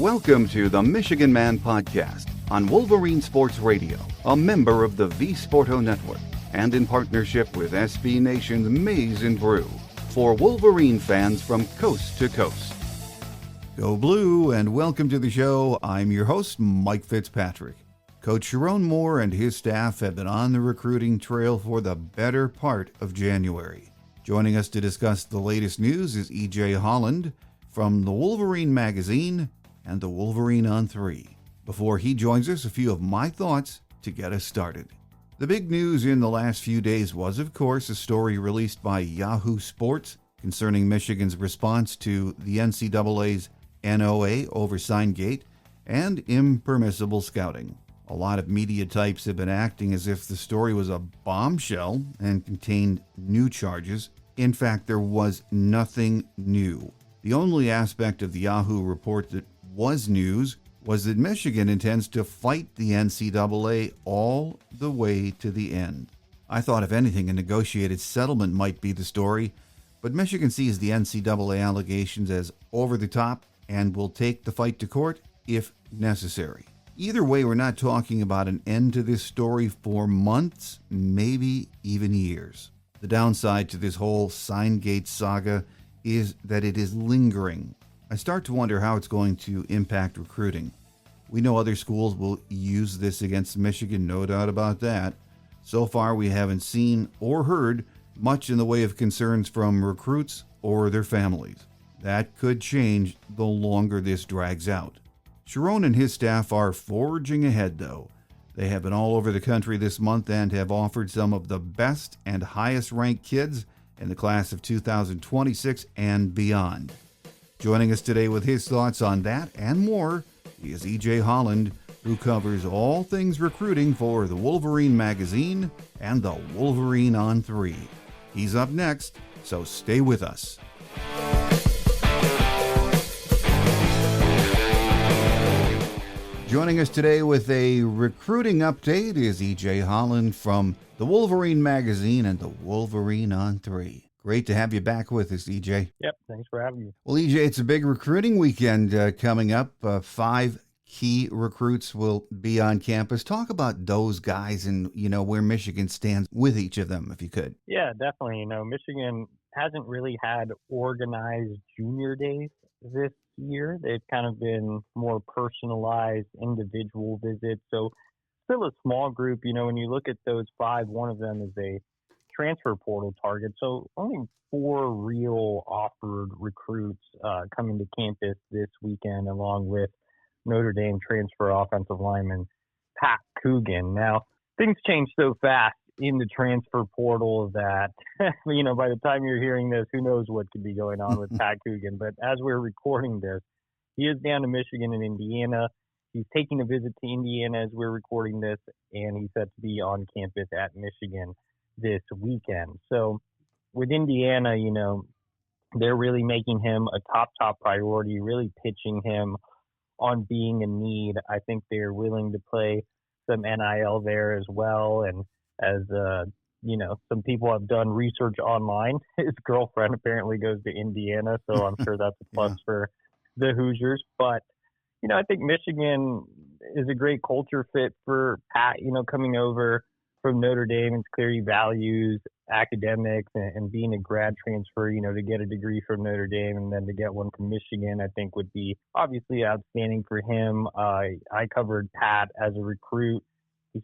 Welcome to the Michigan Man Podcast on Wolverine Sports Radio, a member of the V-Sporto Network, and in partnership with SB Nation's Maize and Brew, for Wolverine fans from coast to coast. Go Blue, and welcome to the show. I'm your host, Mike Fitzpatrick. Coach Sherrone Moore and his staff have been on the recruiting trail for the better part of January. Joining us to discuss the latest news is EJ Holland from the Wolverine magazine and the Wolverine On3. Before he joins us, a few of my thoughts to get us started. The big news in the last few days was, of course, a story released by Yahoo Sports concerning Michigan's response to the NCAA's NOA over Signgate and impermissible scouting. A lot of media types have been acting as if the story was a bombshell and contained new charges. In fact, there was nothing new. The only aspect of the Yahoo report that was news was that Michigan intends to fight the NCAA all the way to the end. I thought, if anything, a negotiated settlement might be the story, but Michigan sees the NCAA allegations as over the top and will take the fight to court if necessary. Either way, we're not talking about an end to this story for months, maybe even years. The downside to this whole Signgate saga is that it is lingering. I start to wonder how it's going to impact recruiting. We know other schools will use this against Michigan, no doubt about that. So far, we haven't seen or heard much in the way of concerns from recruits or their families. That could change the longer this drags out. Sherrone and his staff are forging ahead, though. They have been all over the country this month and have offered some of the best and highest-ranked kids in the class of 2026 and beyond. Joining us today with his thoughts on that and more is EJ Holland, who covers all things recruiting for the Wolverine magazine and the Wolverine On3. He's up next, so stay with us. Joining us today with a recruiting update is EJ Holland from the Wolverine magazine and the Wolverine On3. Great to have you back with us, EJ. Yep, thanks for having me. Well, EJ, it's a big recruiting weekend coming up. 5 key recruits will be on campus. Talk about those guys and, where Michigan stands with each of them, if you could. Yeah, definitely. Michigan hasn't really had organized junior days this year. They've kind of been more personalized individual visits. So still a small group. When you look at those 5, one of them is a transfer portal target. So only 4 real offered recruits coming to campus this weekend, along with Notre Dame transfer offensive lineman Pat Coogan. Now, things change so fast in the transfer portal that, by the time you're hearing this, who knows what could be going on with Pat Coogan. But as we're recording this, he is down to Michigan and Indiana. He's taking a visit to Indiana as we're recording this, and he's set to be on campus at Michigan this weekend. So with Indiana, they're really making him a top priority, really pitching him on being a need. I think they're willing to play some NIL there as well. And as, some people have done research online, his girlfriend apparently goes to Indiana. So I'm sure that's a plus for the Hoosiers. But, I think Michigan is a great culture fit for Pat, coming over from Notre Dame. It's clear he values academics and being a grad transfer, to get a degree from Notre Dame and then to get one from Michigan, I think would be obviously outstanding for him. I covered Pat as a recruit.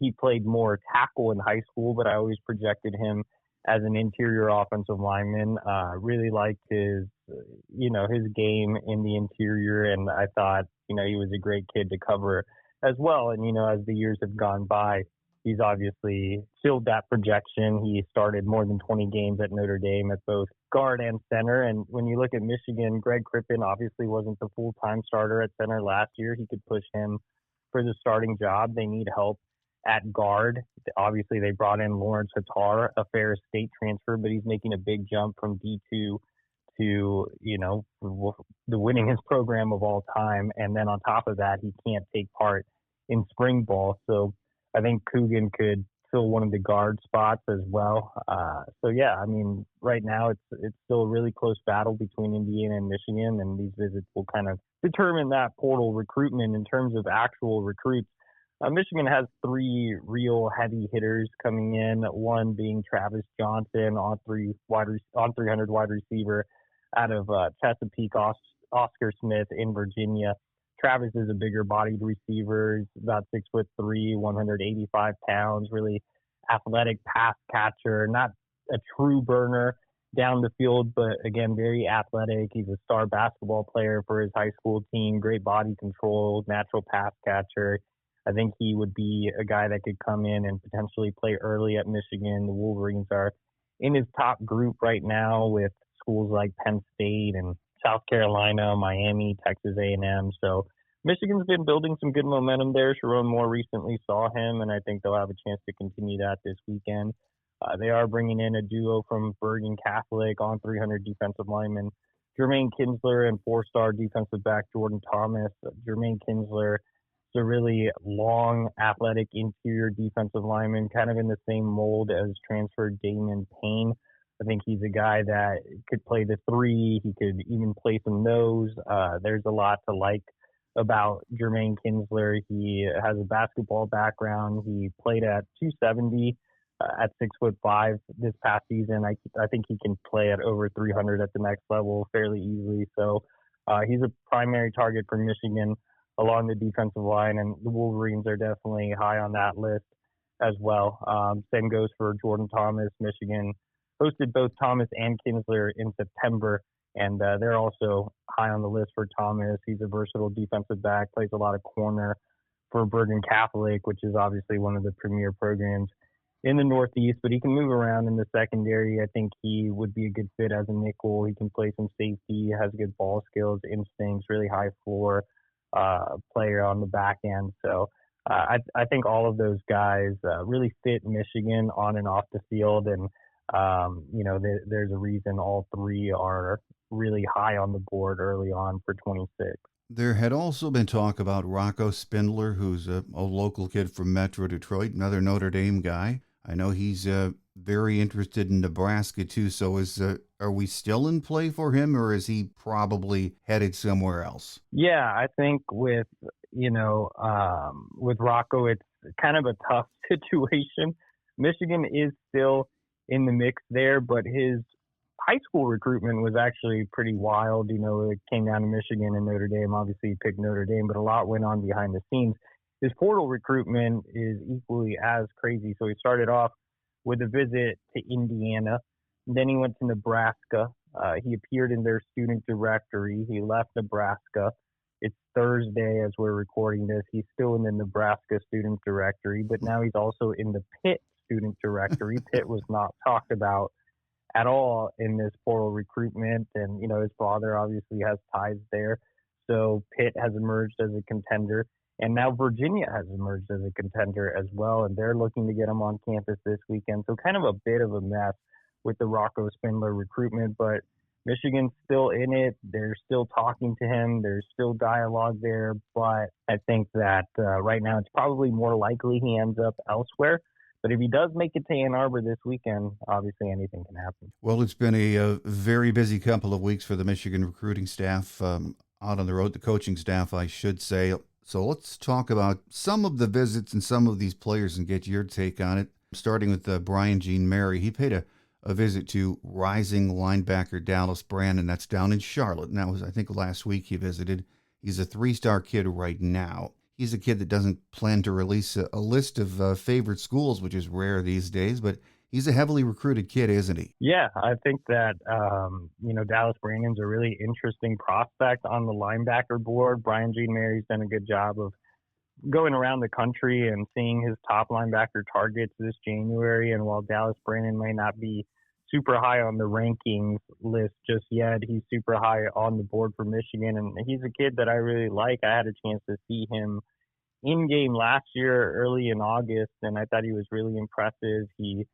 He played more tackle in high school, but I always projected him as an interior offensive lineman. Really liked his game in the interior, and I thought, he was a great kid to cover as well. And, as the years have gone by, he's obviously filled that projection. He started more than 20 games at Notre Dame at both guard and center. And when you look at Michigan, Greg Crippen obviously wasn't the full-time starter at center last year. He could push him for the starting job. They need help at guard. Obviously, they brought in Lawrence Hattar, a Ferris State transfer, but he's making a big jump from D2 to, the winningest program of all time. And then on top of that, he can't take part in spring ball. So I think Coogan could fill one of the guard spots as well. So yeah, I mean, right now it's still a really close battle between Indiana and Michigan, and these visits will kind of determine that portal recruitment in terms of actual recruits. Michigan has three real heavy hitters coming in. One being Travis Johnson, on 300 wide receiver out of Chesapeake. Oscar Smith in Virginia. Travis is a bigger bodied receiver. He's about 6'3", 185 pounds, really athletic pass catcher, not a true burner down the field, but again, very athletic. He's a star basketball player for his high school team, great body control, natural pass catcher. I think he would be a guy that could come in and potentially play early at Michigan. The Wolverines are in his top group right now with schools like Penn State and South Carolina, Miami, Texas A&M. So Michigan's been building some good momentum there. Sherrone Moore recently saw him, and I think they'll have a chance to continue that this weekend. They are bringing in a duo from Bergen Catholic on 300 defensive lineman, Jermaine Kinsler, and four-star defensive back Jordan Thomas. Jermaine Kinsler is a really long, athletic interior defensive lineman, kind of in the same mold as transferred Damon Payne. I think he's a guy that could play the three. He could even play some nose. There's a lot to like about Jermaine Kinsler. He has a basketball background. He played at 270 at 6'5" this past season. I think he can play at over 300 at the next level fairly easily. So he's a primary target for Michigan along the defensive line, and the Wolverines are definitely high on that list as well. Same goes for Jordan Thomas. Michigan hosted both Thomas and Kinsler in September, and they're also high on the list for Thomas. He's a versatile defensive back, plays a lot of corner for Bergen Catholic, which is obviously one of the premier programs in the Northeast, but he can move around in the secondary. I think he would be a good fit as a nickel. He can play some safety, has good ball skills, instincts, really high floor player on the back end. So I think all of those guys really fit Michigan on and off the field, and there's a reason all three are really high on the board early on for 26. There had also been talk about Rocco Spindler, who's a local kid from Metro Detroit, another Notre Dame guy. I know he's very interested in Nebraska too. So are we still in play for him, or is he probably headed somewhere else? Yeah, I think with Rocco, it's kind of a tough situation. Michigan is still in the mix there, but his high school recruitment was actually pretty wild. It came down to Michigan and Notre Dame. Obviously, he picked Notre Dame, but a lot went on behind the scenes. His portal recruitment is equally as crazy. So he started off with a visit to Indiana. Then he went to Nebraska. He appeared in their student directory. He left Nebraska. It's Thursday as we're recording this. He's still in the Nebraska student directory, but now he's also in the Pitt student directory. Pitt was not talked about at all in this portal recruitment. And, his father obviously has ties there. So Pitt has emerged as a contender. And now Virginia has emerged as a contender as well. And they're looking to get him on campus this weekend. So kind of a bit of a mess with the Rocco Spindler recruitment. But Michigan's still in it. They're still talking to him. There's still dialogue there. But I think that right now it's probably more likely he ends up elsewhere. But if he does make it to Ann Arbor this weekend, obviously anything can happen. Well, it's been a very busy couple of weeks for the Michigan recruiting staff, out on the road, the coaching staff, I should say. So let's talk about some of the visits and some of these players and get your take on it. Starting with Brian Jean Mary. He paid a visit to rising linebacker Dallas Brandon. That's down in Charlotte. And that was, I think, last week he visited. He's a 3-star kid right now. He's a kid that doesn't plan to release a list of favorite schools, which is rare these days, but he's a heavily recruited kid, isn't he? Yeah, I think that, Dallas Brandon's a really interesting prospect on the linebacker board. Brian Jean Mary's done a good job of going around the country and seeing his top linebacker targets this January. And while Dallas Brandon may not be super high on the rankings list just yet, he's super high on the board for Michigan. And he's a kid that I really like. I had a chance to see him in game last year, early in August, and I thought he was really impressive. He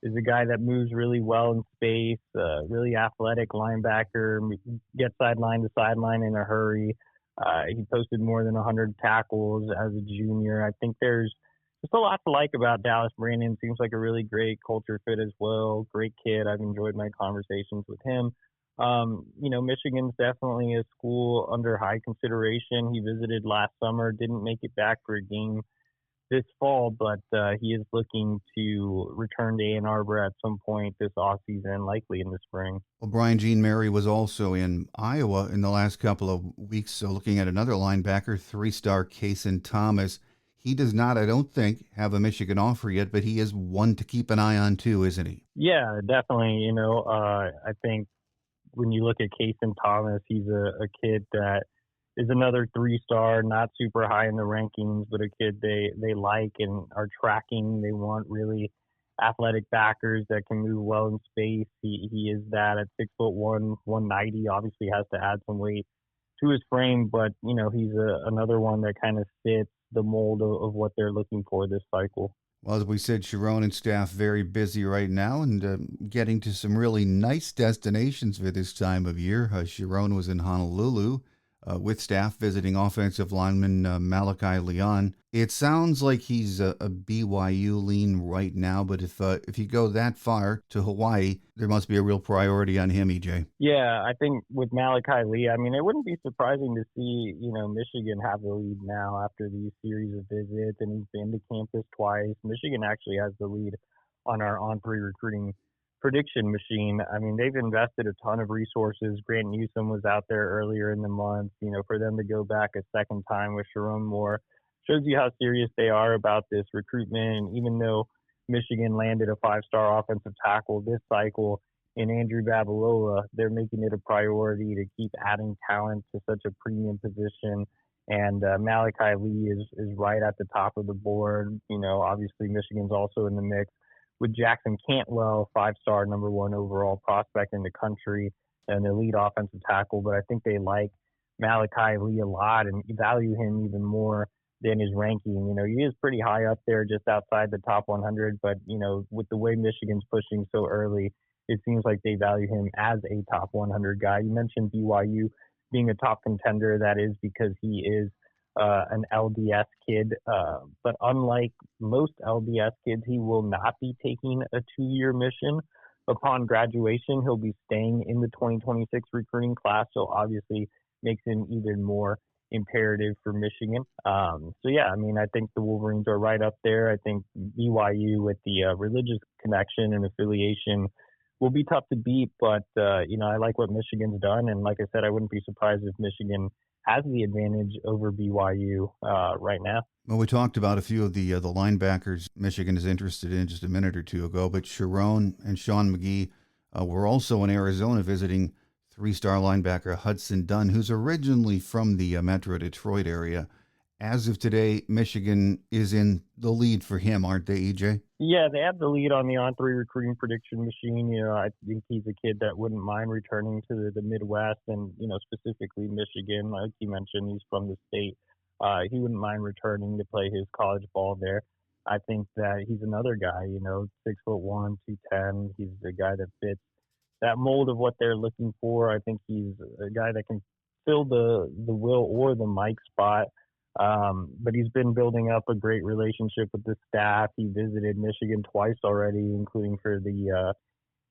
is a guy that moves really well in space, really athletic linebacker, gets sideline to sideline in a hurry. He posted more than 100 tackles as a junior. I think there's just a lot to like about Dallas. Brandon seems like a really great culture fit as well. Great kid. I've enjoyed my conversations with him. Michigan's definitely a school under high consideration. He visited last summer, didn't make it back for a game this fall, but he is looking to return to Ann Arbor at some point this offseason, likely in the spring. Well, Brian Jean Mary was also in Iowa in the last couple of weeks, so looking at another linebacker, three-star Kason Thomas. He does not, I don't think, have a Michigan offer yet, but he is one to keep an eye on too, isn't he? Yeah, definitely. I think when you look at Kason Thomas, he's a kid that is another three-star, not super high in the rankings, but a kid they like and are tracking. They want really athletic backers that can move well in space. He is that at 6'1", 190. Obviously has to add some weight to his frame, but he's another one that kind of fits the mold of what they're looking for this cycle. Well, as we said, Sherrone and staff very busy right now and getting to some really nice destinations for this time of year. Sherrone was in Honolulu with staff visiting offensive lineman Malachi Leon. It sounds like he's a BYU lean right now, but if you go that far to Hawaii, there must be a real priority on him, EJ. Yeah, I think with Malachi Lee, I mean, it wouldn't be surprising to see, Michigan have the lead now after these series of visits, and he's been to campus twice. Michigan actually has the lead on our On3 recruiting prediction machine. I mean, they've invested a ton of resources. Grant Newsome was out there earlier in the month. For them to go back a second time with Sherrone Moore shows you how serious they are about this recruitment. And even though Michigan landed a 5-star offensive tackle this cycle in Andrew Babalola, they're making it a priority to keep adding talent to such a premium position. And Malachi Lee is right at the top of the board. Obviously Michigan's also in the mix with Jackson Cantwell, 5-star number 1 overall prospect in the country and elite offensive tackle. But I think they like Malachi Lee a lot and value him even more than his ranking. He is pretty high up there, just outside the top 100. But, with the way Michigan's pushing so early, it seems like they value him as a top 100 guy. You mentioned BYU being a top contender. That is because he is an LDS kid. But unlike most LDS kids, he will not be taking a 2-year mission upon graduation. He'll be staying in the 2026 recruiting class. So obviously makes him even more imperative for Michigan. I think the Wolverines are right up there. I think BYU with the religious connection and affiliation will be tough to beat, but I like what Michigan's done, and like I said, I wouldn't be surprised if Michigan has the advantage over BYU right now. Well, we talked about a few of the linebackers Michigan is interested in just a minute or two ago, but Sherrone and Sean McGee were also in Arizona visiting 3-star linebacker Hudson Dunn, who's originally from the Metro Detroit area. As of today, Michigan is in the lead for him, aren't they, EJ? Yeah, they have the lead on the On3 recruiting prediction machine. I think he's a kid that wouldn't mind returning to the Midwest and, specifically Michigan. Like you mentioned, he's from the state. He wouldn't mind returning to play his college ball there. I think that he's another guy, 6'1", 210. He's a guy that fits that mold of what they're looking for. I think he's a guy that can fill the Will or the Mike spot. But he's been building up a great relationship with the staff. He visited Michigan twice already, including for the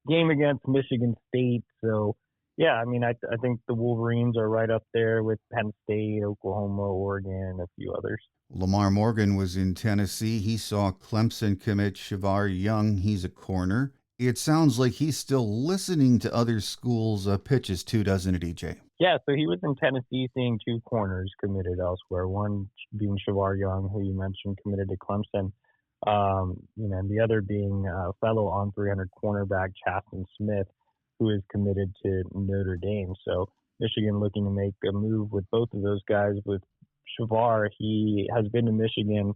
game against Michigan State. So, yeah, I mean, I think the Wolverines are right up there with Penn State, Oklahoma, Oregon, and a few others. Lamar Morgan was in Tennessee. He saw Clemson commit Shavar Young. He's a corner. It sounds like he's still listening to other schools' pitches too, doesn't it, EJ? Yeah, so he was in Tennessee seeing 2 corners committed elsewhere, one being Shavar Young, who you mentioned committed to Clemson, and the other being fellow on 300 cornerback Chasten Smith, who is committed to Notre Dame. So Michigan looking to make a move with both of those guys. With Shavar, he has been to Michigan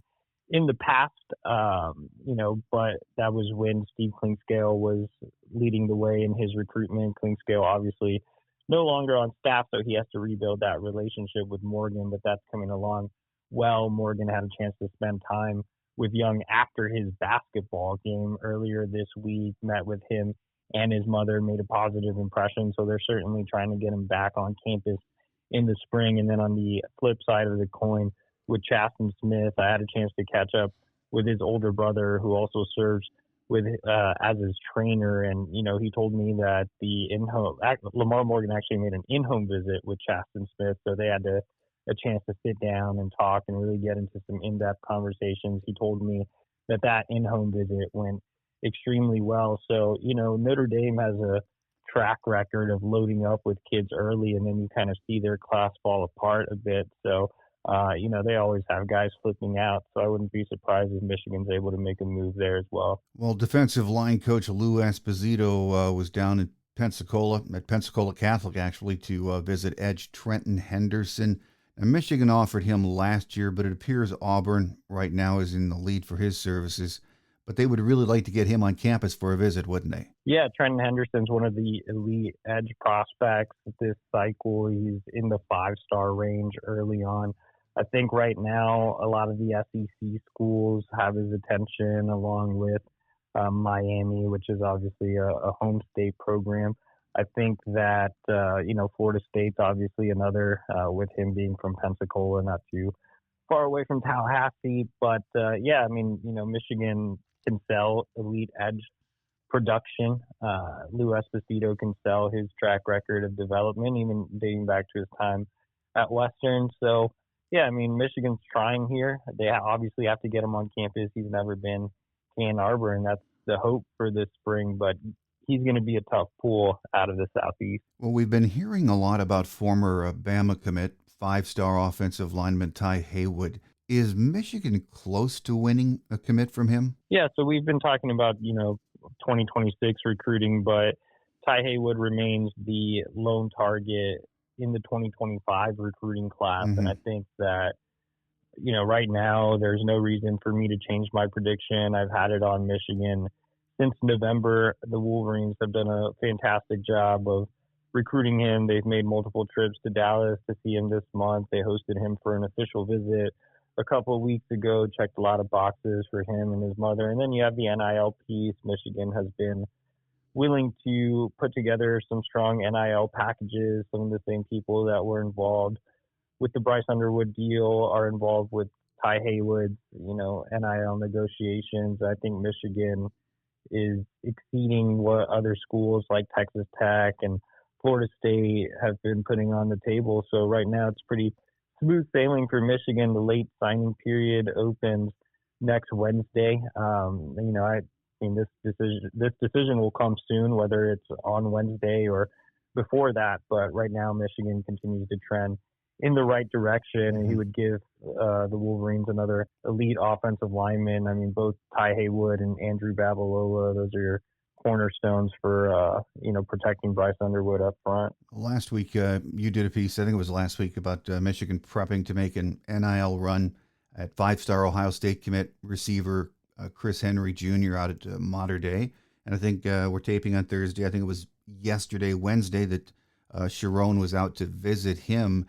in the past, but that was when Steve Klingscale was leading the way in his recruitment. Klingscale obviously no longer on staff, so he has to rebuild that relationship with Morgan, but that's coming along well. Morgan had a chance to spend time with Young after his basketball game earlier this week, met with him and his mother, made a positive impression, so they're certainly trying to get him back on campus in the spring. And then on the flip side of the coin, with Chasten Smith, I had a chance to catch up with his older brother, who also serves with as his trainer. And he told me that the Lamar Morgan actually made an in-home visit with Chasten Smith, so they had a chance to sit down and talk and really get into some in-depth conversations. He told me that in-home visit went extremely well. So Notre Dame has a track record of loading up with kids early, and then you kind of see their class fall apart a bit. So they always have guys flipping out, so I wouldn't be surprised if Michigan's able to make a move there as well. Well, defensive line coach Lou Esposito was down at Pensacola Catholic, actually, to visit edge Trenton Henderson. And Michigan offered him last year, but it appears Auburn right now is in the lead for his services. But they would really like to get him on campus for a visit, wouldn't they? Yeah, Trenton Henderson's one of the elite edge prospects this cycle. He's in the 5-star range early on. I think right now a lot of the SEC schools have his attention, along with Miami, which is obviously a home state program. I think that, Florida State's obviously another, with him being from Pensacola, not too far away from Tallahassee. But, Michigan can sell elite edge production. Lou Esposito can sell his track record of development, even dating back to his time at Western. So, Michigan's trying here. They obviously have to get him on campus. He's never been to Ann Arbor, and that's the hope for this spring. But he's going to be a tough pull out of the Southeast. Well, we've been hearing a lot about former Bama commit, 5-star offensive lineman Ty Haywood. Is Michigan close to winning a commit from him? Yeah, so we've been talking about, 2026 recruiting, but Ty Haywood remains the lone target in the 2025 recruiting class. Mm-hmm. And I think that, right now there's no reason for me to change my prediction. I've had it on Michigan since November. The Wolverines have done a fantastic job of recruiting him. They've made multiple trips to Dallas to see him this month. They hosted him for an official visit a couple of weeks ago, checked a lot of boxes for him and his mother. And then you have the NIL piece. Michigan has been willing to put together some strong NIL packages. Some of the same people that were involved with the Bryce Underwood deal are involved with Ty Haywood's, NIL negotiations. I think Michigan is exceeding what other schools like Texas Tech and Florida State have been putting on the table. So right now it's pretty smooth sailing for Michigan. The late signing period opens next Wednesday. This decision will come soon, whether it's on Wednesday or before that. But right now, Michigan continues to trend in the right direction, and he would give the Wolverines another elite offensive lineman. I mean, both Ty Haywood and Andrew Babalola, those are your cornerstones for, protecting Bryce Underwood up front. Last week, you did a piece, I think it was last week, about Michigan prepping to make an NIL run at 5-star Ohio State commit receiver Chris Henry Jr. out at Mater Dei. And I think we're taping on Thursday. I think it was Wednesday, that Sherrone was out to visit him.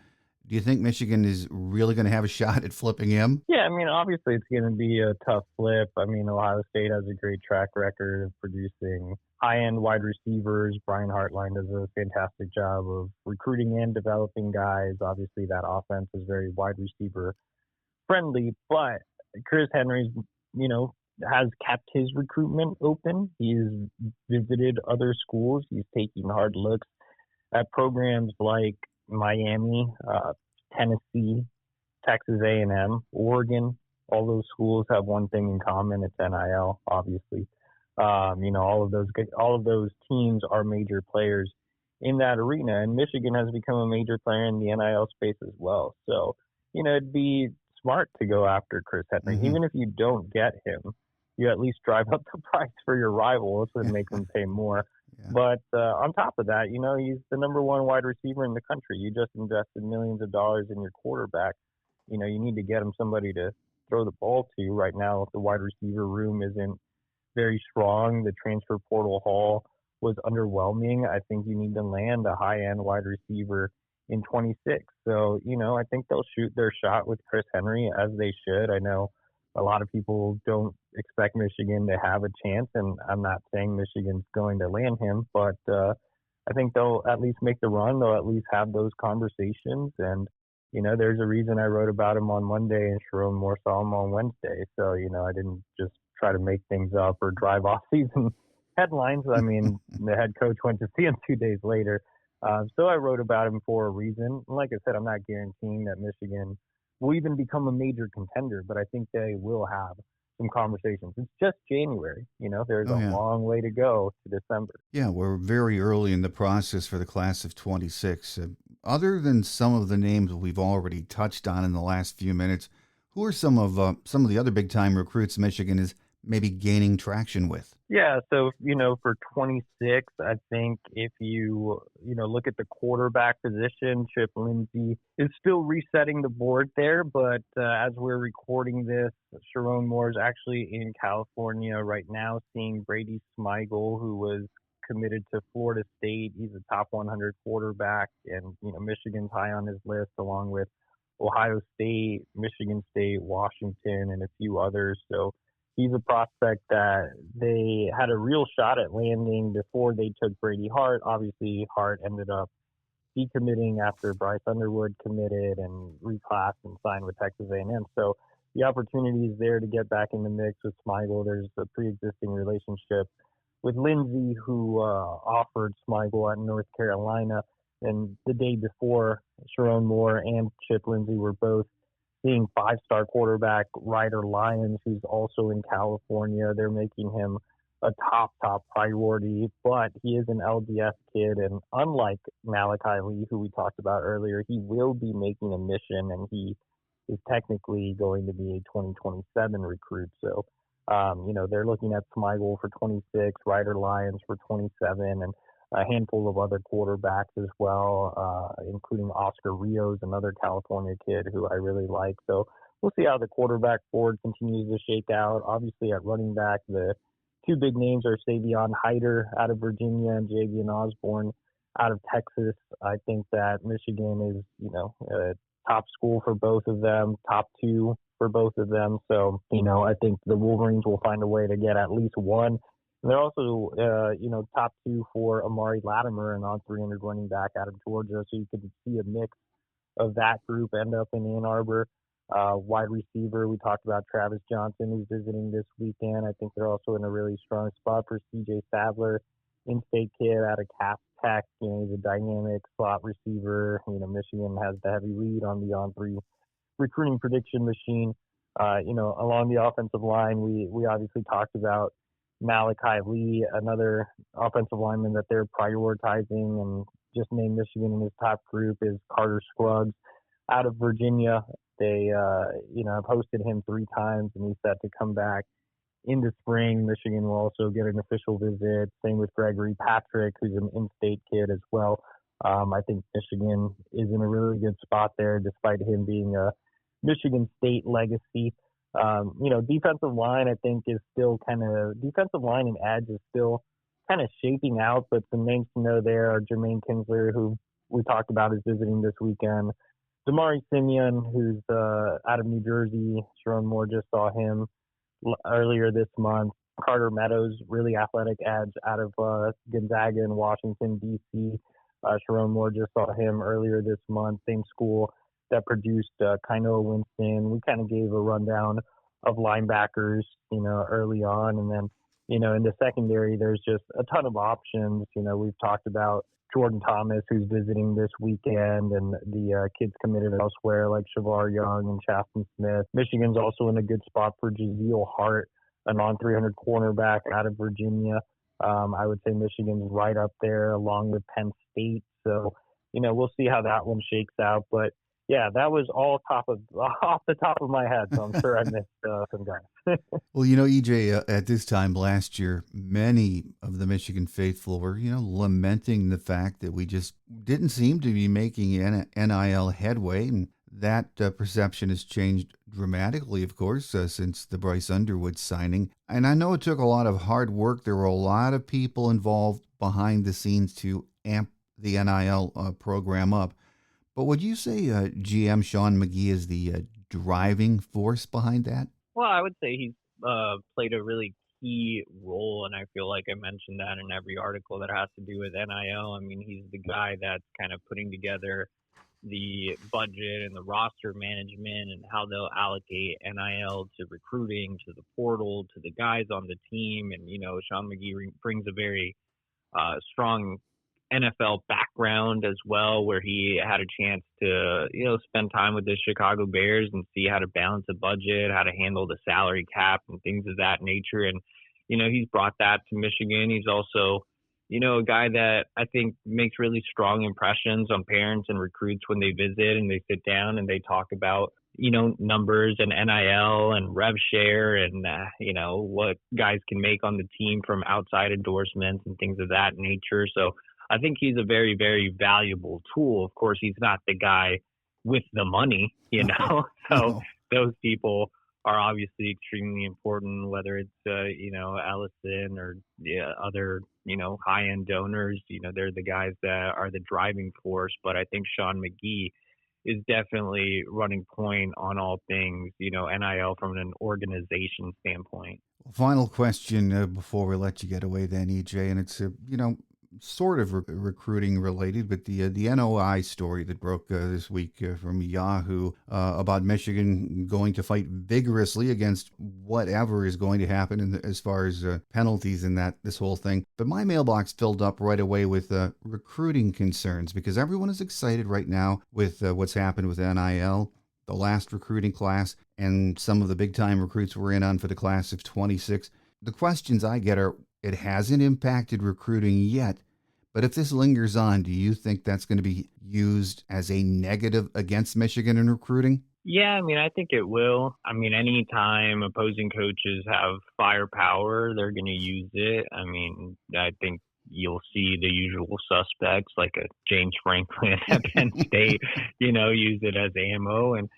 Do you think Michigan is really going to have a shot at flipping him? Yeah, obviously it's going to be a tough flip. Ohio State has a great track record of producing high-end wide receivers. Brian Hartline does a fantastic job of recruiting and developing guys. Obviously that offense is very wide receiver friendly, but Chris Henry, has kept his recruitment open. He's visited other schools. He's taking hard looks at programs like Miami, Tennessee, Texas A&M, Oregon. All those schools have one thing in common: it's NIL. Obviously, all of those teams are major players in that arena, and Michigan has become a major player in the NIL space as well. So, it'd be smart to go after Chris Henry. Mm-hmm. Even if you don't get him, you at least drive up the price for your rivals and make them pay more. Yeah. But on top of that, he's the number one wide receiver in the country. You just invested millions of dollars in your quarterback. You need to get him somebody to throw the ball to. Right now, if the wide receiver room isn't very strong, the transfer portal haul was underwhelming. I think you need to land a high-end wide receiver in 26. So, I think they'll shoot their shot with Chris Henry, as they should. I know a lot of people don't expect Michigan to have a chance, and I'm not saying Michigan's going to land him, but I think they'll at least make the run. They'll at least have those conversations, and there's a reason I wrote about him on Monday and Sherrone Moore saw him on Wednesday. So, I didn't just try to make things up or drive off-season headlines. I mean, the head coach went to see him 2 days later. So I wrote about him for a reason. Like I said, I'm not guaranteeing that Michigan will even become a major contender, but I think they will have some conversations. It's just January. There's Oh, a yeah. long way to go to December. Yeah, we're very early in the process for the class of 26. Other than some of the names we've already touched on in the last few minutes, who are some of the other big time recruits Michigan is maybe gaining traction with? Yeah, so for 26, I think if you look at the quarterback position, Chip Lindsey is still resetting the board there. But as we're recording this, Sherrone Moore is actually in California right now, seeing Brady Smigel, who was committed to Florida State. He's a top 100 quarterback, and Michigan's high on his list, along with Ohio State, Michigan State, Washington, and a few others. So he's a prospect that they had a real shot at landing before they took Brady Hart. Obviously, Hart ended up decommitting after Bryce Underwood committed and reclassed and signed with Texas A&M. So the opportunity is there to get back in the mix with Smigel. There's a pre-existing relationship with Lindsey, who offered Smigel at North Carolina. And the day before, Sherrone Moore and Chip Lindsey were both seeing five-star quarterback Ryder Lyons, who's also in California. They're making him a top priority, but he is an LDS kid, and unlike Malachi Lee, who we talked about earlier, he will be making a mission, and he is technically going to be a 2027 recruit. So, they're looking at Smigel for 26, Ryder Lyons for 27, and a handful of other quarterbacks as well, including Oscar Rios, another California kid who I really like. So we'll see how the quarterback board continues to shake out. Obviously, at running back, the two big names are Savion Hyder out of Virginia and Javian Osborne out of Texas. I think that Michigan is, a top school for both of them, top two for both of them. So, I think the Wolverines will find a way to get at least one. And they're also, top two for Amari Latimer, an on-300 running back out of Georgia. So you could see a mix of that group end up in Ann Arbor. Wide receiver, we talked about Travis Johnson, who's visiting this weekend. I think they're also in a really strong spot for CJ Sadler, in-state kid out of Cass Tech. He's a dynamic slot receiver. Michigan has the heavy lead on the On3 recruiting prediction machine. Along the offensive line, we obviously talked about Malachi Lee, another offensive lineman that they're prioritizing and just named Michigan in his top group, is Carter Scruggs out of Virginia. They, have hosted him 3 times, and he's set to come back in the spring. Michigan will also get an official visit. Same with Gregory Patrick, who's an in-state kid as well. I think Michigan is in a really good spot there, despite him being a Michigan State legacy. Defensive line, I think, is still defensive line and edge is still kind of shaping out, but some names to know there are Jermaine Kinsler, who we talked about is visiting this weekend. Damari Simeon, who's out of New Jersey. Sherrone Moore just saw him earlier this month. Carter Meadows, really athletic edge out of Gonzaga in Washington, D.C. Sherrone Moore just saw him earlier this month, same school that produced Kainoa Winston. We kind of gave a rundown of linebackers, early on. And then, in the secondary, there's just a ton of options. We've talked about Jordan Thomas, who's visiting this weekend, and the kids committed elsewhere like Shavar Young and Chasten Smith. Michigan's also in a good spot for Jaziel Hart, an on-300 cornerback out of Virginia. I would say Michigan's right up there along with Penn State. So, we'll see how that one shakes out. But yeah, that was all off the top of my head, so I'm sure I missed some guys. Well, EJ, at this time last year, many of the Michigan faithful were, lamenting the fact that we just didn't seem to be making NIL headway, and that perception has changed dramatically, of course, since the Bryce Underwood signing. And I know it took a lot of hard work. There were a lot of people involved behind the scenes to amp the NIL program up. But would you say GM Sean McGee is the driving force behind that? Well, I would say he's played a really key role, and I feel like I mentioned that in every article that has to do with NIL. I mean, he's the guy that's kind of putting together the budget and the roster management and how they'll allocate NIL to recruiting, to the portal, to the guys on the team. And, Sean McGee brings a very strong NFL background as well, where he had a chance to, spend time with the Chicago Bears and see how to balance a budget, how to handle the salary cap and things of that nature. And, he's brought that to Michigan. He's also, a guy that I think makes really strong impressions on parents and recruits when they visit and they sit down and they talk about, numbers and NIL and rev share and, what guys can make on the team from outside endorsements and things of that nature. So I think he's a very, very valuable tool. Of course, he's not the guy with the money, so those people are obviously extremely important, whether it's, Allison or other, high-end donors. They're the guys that are the driving force. But I think Sean McGee is definitely running point on all things, NIL from an organization standpoint. Final question before we let you get away then, EJ, and it's, sort of recruiting related, but the NOI story that broke this week from Yahoo about Michigan going to fight vigorously against whatever is going to happen as far as penalties and this whole thing. But my mailbox filled up right away with recruiting concerns because everyone is excited right now with what's happened with NIL, the last recruiting class, and some of the big-time recruits we're in on for the class of 26. The questions I get are, it hasn't impacted recruiting yet, but if this lingers on, do you think that's going to be used as a negative against Michigan in recruiting? Yeah, I think it will. Anytime opposing coaches have firepower, they're going to use it. I think you'll see the usual suspects like a James Franklin at Penn State, use it as ammo. And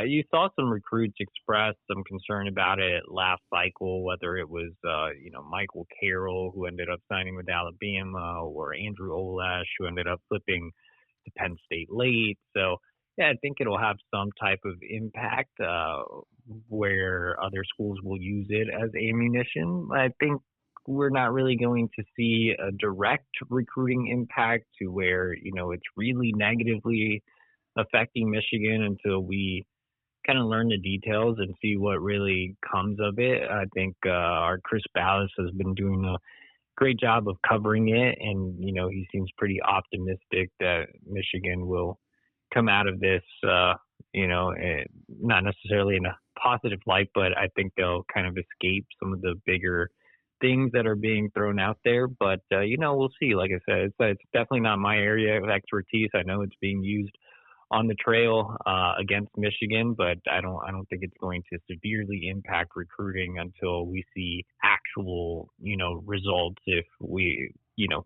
you saw some recruits express some concern about it last cycle, whether it was, Michael Carroll, who ended up signing with Alabama, or Andrew Olesh, who ended up flipping to Penn State late. So, yeah, I think it'll have some type of impact where other schools will use it as ammunition. I think we're not really going to see a direct recruiting impact to where, it's really negatively affecting Michigan until we kind of learn the details and see what really comes of it. I think our Chris Ballas has been doing a great job of covering it, and he seems pretty optimistic that Michigan will come out of this, not necessarily in a positive light, but I think they'll kind of escape some of the bigger things that are being thrown out there. But we'll see. Like I said, it's definitely not my area of expertise. I know it's being used on the trail against Michigan, but I don't think it's going to severely impact recruiting until we see actual, results if we,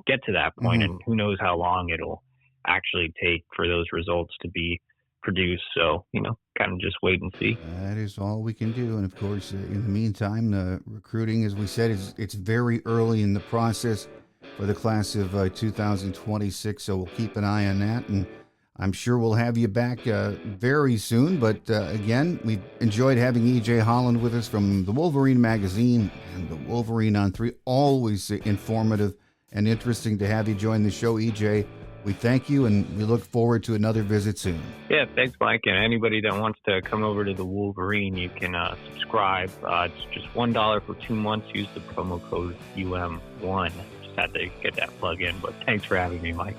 get to that point. And who knows how long it'll actually take for those results to be produced. So, kind of just wait and see. That is all we can do. And of course, in the meantime, the recruiting, as we said, it's very early in the process for the class of 2026. So we'll keep an eye on that. And I'm sure we'll have you back very soon. But again, we've enjoyed having EJ Holland with us from the Wolverine magazine and the Wolverine On3. Always informative and interesting to have you join the show, EJ. We thank you, and we look forward to another visit soon. Yeah, thanks, Mike. And anybody that wants to come over to the Wolverine, you can subscribe. It's just $1 for 2 months. Use the promo code UM1. Just had to get that plug in, but thanks for having me, Mike.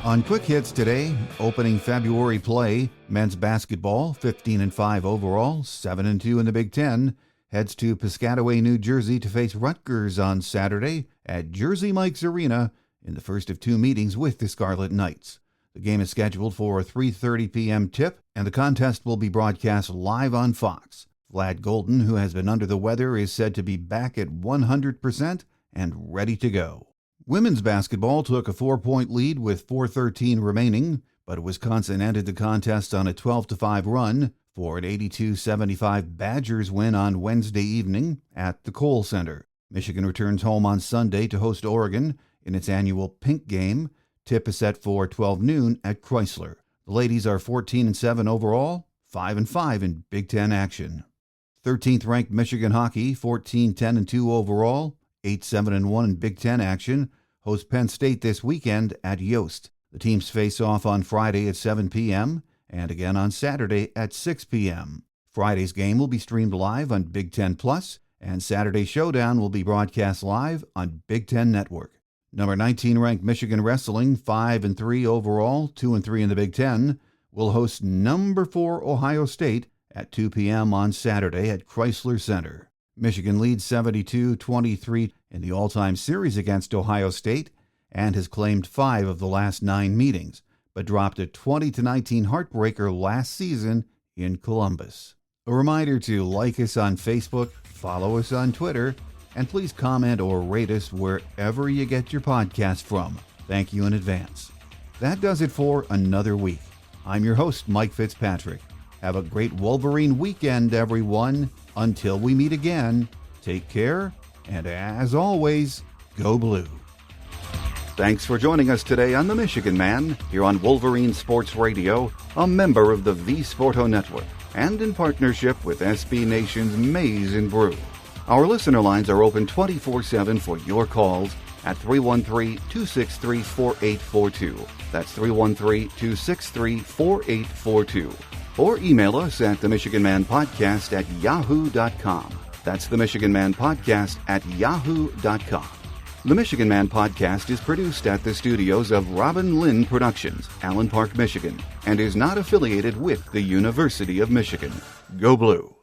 On Quick Hits today, opening February play, men's basketball, 15-5 overall, 7-2 in the Big Ten, heads to Piscataway, New Jersey to face Rutgers on Saturday at Jersey Mike's Arena in the first of 2 meetings with the Scarlet Knights. The game is scheduled for a 3:30 p.m. tip, and the contest will be broadcast live on Fox. Vlad Golden, who has been under the weather, is said to be back at 100% and ready to go. Women's basketball took a 4-point lead with 4:13 remaining, but Wisconsin ended the contest on a 12-5 run for an 82-75 Badgers win on Wednesday evening at the Kohl Center. Michigan returns home on Sunday to host Oregon in its annual Pink Game. Tip is set for 12 noon at Chrysler. The ladies are 14-7 overall, 5-5 in Big Ten action. 13th ranked Michigan hockey, 14-10-2 overall, 8-7-1 in Big Ten action, host Penn State this weekend at Yost. The teams face off on Friday at 7 p.m. and again on Saturday at 6 p.m. Friday's game will be streamed live on Big Ten Plus, and Saturday's showdown will be broadcast live on Big Ten Network. Number 19 ranked Michigan wrestling, 5-3 overall, 2-3 in the Big Ten, will host number 4 Ohio State at 2 p.m. on Saturday at Chrysler Center. Michigan leads 72-23 in the all-time series against Ohio State and has claimed 5 of the last 9 meetings, but dropped a 20-19 heartbreaker last season in Columbus. A reminder to like us on Facebook, follow us on Twitter, and please comment or rate us wherever you get your podcast from. Thank you in advance. That does it for another week. I'm your host, Mike Fitzpatrick. Have a great Wolverine weekend, everyone. Until we meet again, take care, and as always, go blue. Thanks for joining us today on The Michigan Man, here on Wolverine Sports Radio, a member of the V-Sporto Network, and in partnership with SB Nation's Maize and Brew. Our listener lines are open 24/7 for your calls at 313-263-4842. That's 313-263-4842. Or email us at themichiganmanpodcast@yahoo.com. That's themichiganmanpodcast@yahoo.com. The Michigan Man Podcast is produced at the studios of Robin Lynn Productions, Allen Park, Michigan, and is not affiliated with the University of Michigan. Go Blue!